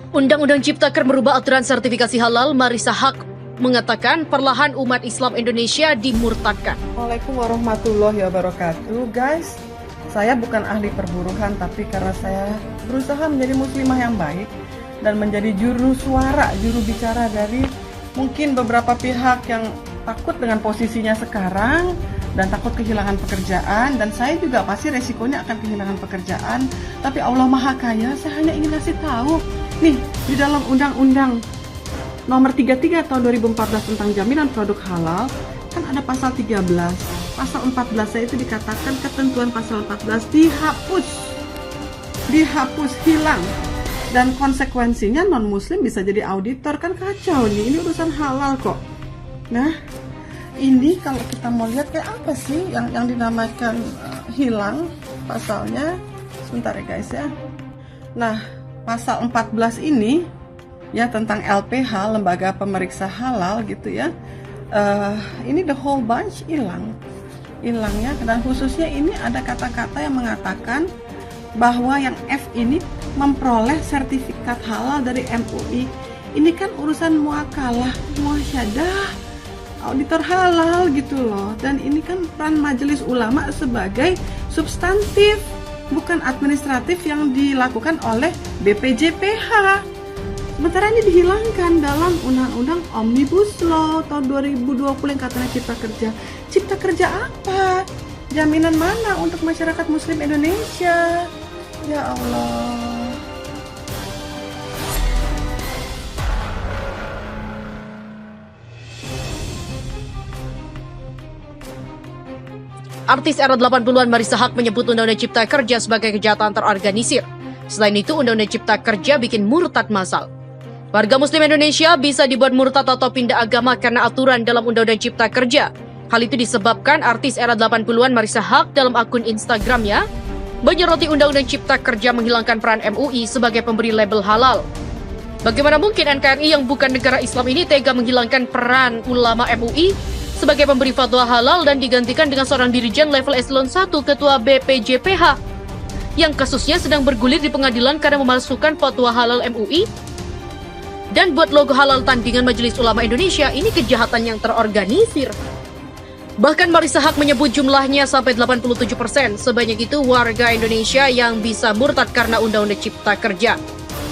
Undang-Undang Ciptaker merubah aturan sertifikasi halal. Marissa Haque mengatakan perlahan umat Islam Indonesia dimurtadkan. Assalamualaikum warahmatullahi wabarakatuh. Guys, saya bukan ahli perburuhan, tapi karena saya berusaha menjadi muslimah yang baik dan menjadi juru suara, juru bicara dari mungkin beberapa pihak yang takut dengan posisinya sekarang dan takut kehilangan pekerjaan, dan saya juga pasti resikonya akan kehilangan pekerjaan. Tapi Allah Maha Kaya, saya hanya ingin kasih tahu nih, di dalam Undang-Undang Nomor 33 tahun 2014 tentang jaminan produk halal kan ada pasal 13. Pasal 14 itu dikatakan ketentuan pasal 14 dihapus, hilang, dan konsekuensinya non muslim bisa jadi auditor. Kan kacau nih, ini urusan halal kok. Nah, ini kalau kita mau lihat kayak apa sih yang dinamakan hilang pasalnya. Sebentar ya guys ya. Nah, pasal 14 ini ya tentang LPH, lembaga pemeriksa halal gitu ya. Ini the whole bunch hilangnya, dan khususnya ini ada kata-kata yang mengatakan bahwa yang F ini memperoleh sertifikat halal dari MUI. Ini kan urusan muakalah, muasyadah, auditor halal gitu loh. Dan ini kan peran majelis ulama sebagai substantif, bukan administratif yang dilakukan oleh BPJPH. Sementara ini dihilangkan dalam Undang-Undang Omnibus Law tahun 2020 yang katanya Cipta Kerja. Cipta Kerja apa? Jaminan mana untuk masyarakat Muslim Indonesia? Ya Allah. Artis era 80-an Marissa Haque menyebut Undang-Undang Cipta Kerja sebagai kejahatan terorganisir. Selain itu, Undang-Undang Cipta Kerja bikin murtad massal. Warga Muslim Indonesia bisa dibuat murtad atau pindah agama karena aturan dalam Undang-Undang Cipta Kerja. Hal itu disebabkan artis era 80-an Marissa Haque dalam akun Instagramnya menyoroti Undang-Undang Cipta Kerja menghilangkan peran MUI sebagai pemberi label halal. Bagaimana mungkin NKRI yang bukan negara Islam ini tega menghilangkan peran ulama MUI sebagai pemberi fatwa halal dan digantikan dengan seorang dirijen level eselon 1 ketua BPJPH yang kasusnya sedang bergulir di pengadilan karena memalsukan fatwa halal MUI dan buat logo halal tandingan Majelis Ulama Indonesia. Ini kejahatan yang terorganisir. Bahkan Marissa Haque menyebut jumlahnya sampai 87%. Sebanyak itu warga Indonesia yang bisa murtad karena Undang-Undang Cipta Kerja.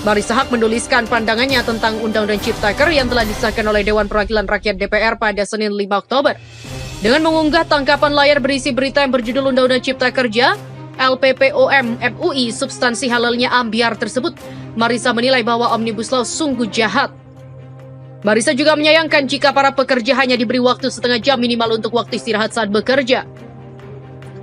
Marissa Haque menuliskan pandangannya tentang Undang-Undang Ciptaker yang telah disahkan oleh Dewan Perwakilan Rakyat DPR pada Senin 5 Oktober. Dengan mengunggah tangkapan layar berisi berita yang berjudul Undang-Undang Cipta Kerja, LPPOM MUI substansi halalnya ambiar tersebut, Marissa menilai bahwa Omnibus Law sungguh jahat. Marissa juga menyayangkan jika para pekerja hanya diberi waktu setengah jam minimal untuk waktu istirahat saat bekerja.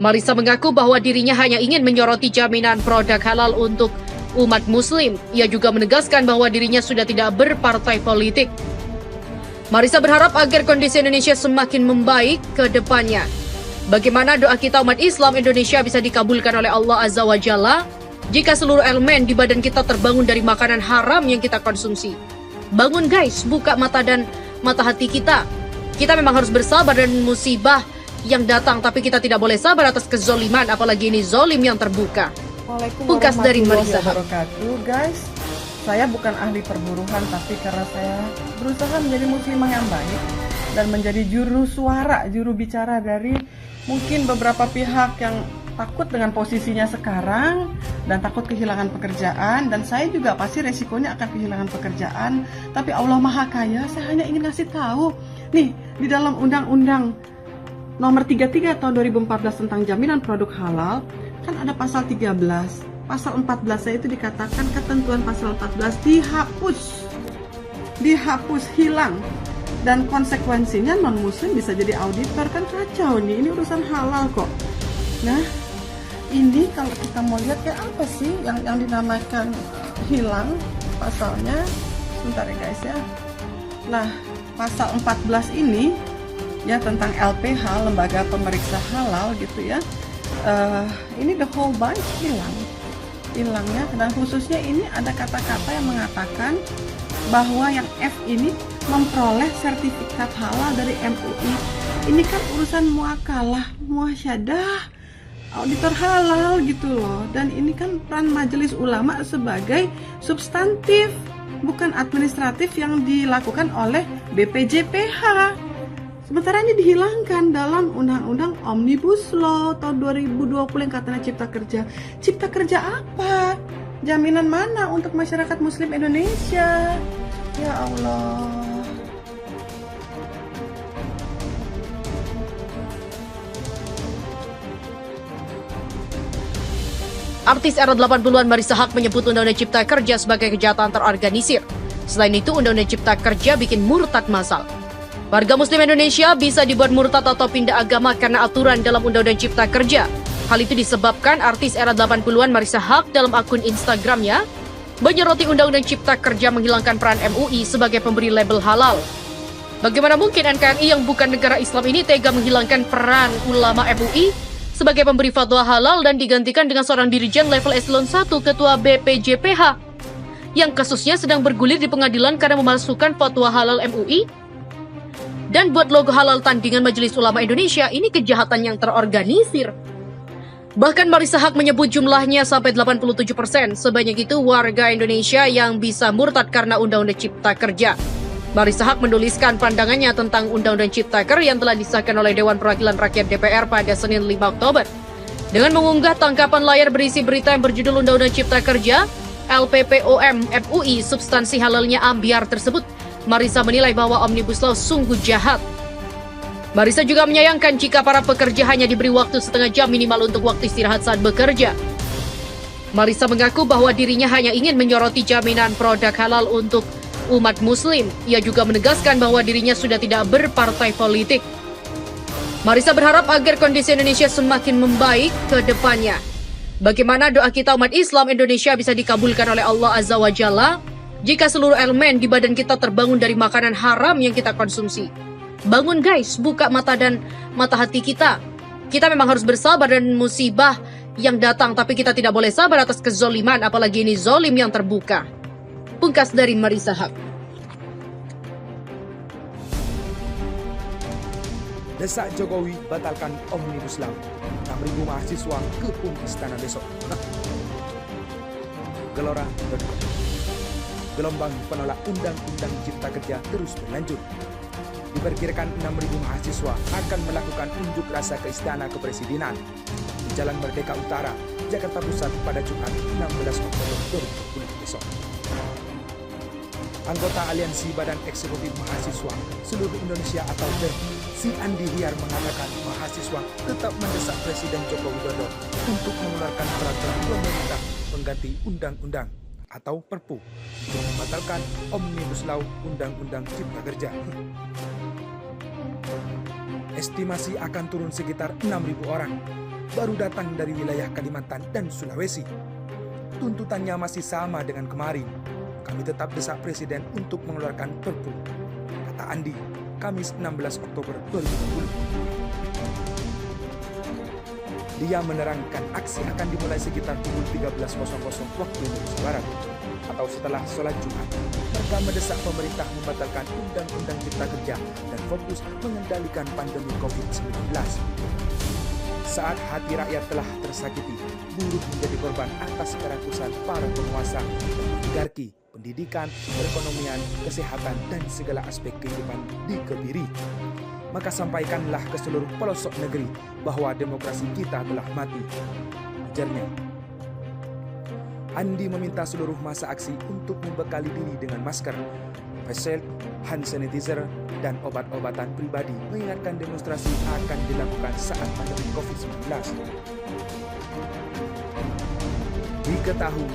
Marissa mengaku bahwa dirinya hanya ingin menyoroti jaminan produk halal untuk umat muslim. Ia juga menegaskan bahwa dirinya sudah tidak berpartai politik. Marissa berharap agar kondisi Indonesia semakin membaik ke depannya. Bagaimana doa kita umat Islam Indonesia bisa dikabulkan oleh Allah Azza wa Jalla jika seluruh elemen di badan kita terbangun dari makanan haram yang kita konsumsi. Bangun guys, buka mata dan mata hati kita. Kita memang harus bersabar dan musibah yang datang, tapi kita tidak boleh sabar atas kezoliman, apalagi ini zolim yang terbuka. Pungkas dari Marissa Haque. Guys, saya bukan ahli perburuhan, tapi karena saya berusaha menjadi muslimah yang baik dan menjadi juru suara, juru bicara dari mungkin beberapa pihak yang takut dengan posisinya sekarang dan takut kehilangan pekerjaan, dan saya juga pasti resikonya akan kehilangan pekerjaan. Tapi Allah Maha Kaya, saya hanya ingin kasih tahu nih, di dalam Undang-Undang Nomor 33 tahun 2014 tentang jaminan produk halal kan ada pasal 13. Pasal 14 itu dikatakan ketentuan pasal 14 dihapus, hilang, dan konsekuensinya non muslim bisa jadi auditor. Kan kacau nih, ini urusan halal kok. Nah, ini kalau kita mau lihat kayak apa sih yang dinamakan hilang pasalnya. Sebentar ya guys ya. Nah, pasal 14 ini ya tentang LPH, lembaga pemeriksa halal gitu ya. Ini the whole bunch hilangnya, dan khususnya ini ada kata-kata yang mengatakan bahwa yang F ini memperoleh sertifikat halal dari MUI. Ini kan urusan muakalah, muasyadah, auditor halal gitu loh. Dan ini kan peran majelis ulama sebagai substantif, bukan administratif yang dilakukan oleh BPJPH. Sementara ini dihilangkan dalam Undang-Undang Omnibus Law tahun 2020 yang katanya Cipta Kerja. Cipta Kerja apa? Jaminan mana untuk masyarakat Muslim Indonesia? Ya Allah. Artis era 80-an Marissa Haque menyebut Undang-Undang Cipta Kerja sebagai kejahatan terorganisir. Selain itu, Undang-Undang Cipta Kerja bikin murtad massal. Warga Muslim Indonesia bisa dibuat murtad atau pindah agama karena aturan dalam Undang-Undang Cipta Kerja. Hal itu disebabkan artis era 80-an Marissa Haque dalam akun Instagramnya menyoroti Undang-Undang Cipta Kerja menghilangkan peran MUI sebagai pemberi label halal. Bagaimana mungkin NKRI yang bukan negara Islam ini tega menghilangkan peran ulama MUI sebagai pemberi fatwa halal dan digantikan dengan seorang dirijen level eselon 1 ketua BPJPH yang kasusnya sedang bergulir di pengadilan karena memalsukan fatwa halal MUI dan buat logo halal tandingan Majelis Ulama Indonesia. Ini kejahatan yang terorganisir. Bahkan Marissa Haque menyebut jumlahnya sampai 87%. Sebanyak itu warga Indonesia yang bisa murtad karena Undang-Undang Cipta Kerja. Marissa Haque menuliskan pandangannya tentang Undang-Undang Ciptaker yang telah disahkan oleh Dewan Perwakilan Rakyat DPR pada Senin 5 Oktober. Dengan mengunggah tangkapan layar berisi berita yang berjudul Undang-Undang Cipta Kerja, LPPOM MUI substansi halalnya ambiar tersebut, Marissa menilai bahwa Omnibus Law sungguh jahat. Marissa juga menyayangkan jika para pekerja hanya diberi waktu setengah jam minimal untuk waktu istirahat saat bekerja. Marissa mengaku bahwa dirinya hanya ingin menyoroti jaminan produk halal untuk umat Muslim. Ia juga menegaskan bahwa dirinya sudah tidak berpartai politik. Marissa berharap agar kondisi Indonesia semakin membaik ke depannya. Bagaimana doa kita umat Islam Indonesia bisa dikabulkan oleh Allah Azza wa Jalla jika seluruh elemen di badan kita terbangun dari makanan haram yang kita konsumsi? Bangun guys, buka mata dan mata hati kita. Kita memang harus bersabar dan musibah yang datang, tapi kita tidak boleh sabar atas kezoliman, apalagi ini zolim yang terbuka. Pungkas dari Marissa Haque. Desak Jokowi batalkan Omnibus Law. 6.000 mahasiswa kepung istana besok. Gelora.com. Gelombang penolak Undang-Undang Cipta Kerja terus berlanjut. Diperkirakan 6.000 mahasiswa akan melakukan unjuk rasa ke Istana Kepresidenan di Jalan Merdeka Utara, Jakarta Pusat pada Jumat 16 Oktober 2020 besok. Anggota Aliansi Badan Eksekutif Mahasiswa Seluruh Indonesia atau BEM, si Andi Hiar mengatakan mahasiswa tetap mendesak Presiden Joko Widodo untuk mengeluarkan peraturan pemerintah pengganti undang-undang atau Perpu untuk membatalkan Omnibus Law Undang-Undang Cipta Kerja. Estimasi akan turun sekitar 6.000 orang, baru datang dari wilayah Kalimantan dan Sulawesi. Tuntutannya masih sama dengan kemarin. Kami tetap desak Presiden untuk mengeluarkan Perpu, kata Andi, Kamis 16 Oktober 2020. Dia menerangkan aksi akan dimulai sekitar pukul 13.00 waktu Indonesia Barat atau setelah sholat Jumat. Mereka mendesak pemerintah membatalkan Undang-Undang Cipta Kerja dan fokus mengendalikan pandemi COVID-19. Saat hati rakyat telah tersakiti, buruh menjadi korban atas kerakusan para penguasa dan oligarki, pendidikan, perekonomian, kesehatan, dan segala aspek kehidupan dikebiri. Maka sampaikanlah ke seluruh pelosok negeri bahwa demokrasi kita telah mati, ujarnya. Andi meminta seluruh massa aksi untuk membekali diri dengan masker, face shield, hand sanitizer, dan obat-obatan pribadi, mengingatkan demonstrasi akan dilakukan saat pandemi COVID-19. Diketahui,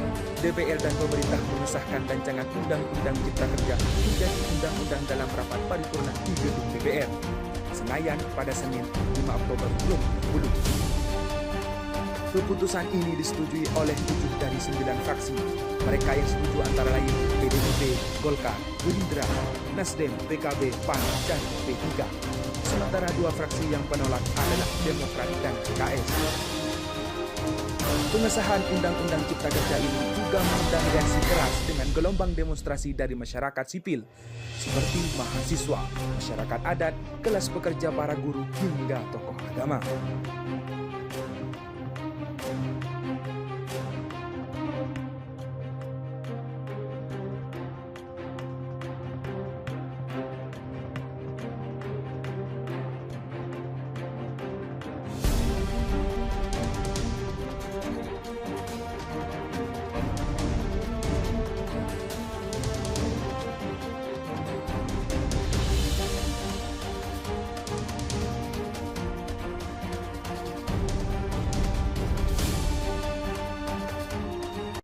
DPR dan pemerintah mengesahkan rancangan Undang-Undang Cipta Kerja menjadi undang-undang dalam rapat paripurna di gedung DPR, Senayan pada Senin 5 Oktober 2020. Keputusan ini disetujui oleh 7 dari 9 fraksi. Mereka yang setuju antara lain PDIP, Golkar, Gerindra, Nasdem, PKB, PAN, dan P3. Sementara 2 fraksi yang penolak adalah Demokrat dan PKS. Pengesahan Undang-Undang Cipta Kerja ini juga mengundang reaksi keras dengan gelombang demonstrasi dari masyarakat sipil, seperti mahasiswa, masyarakat adat, kelas pekerja para guru, hingga tokoh agama.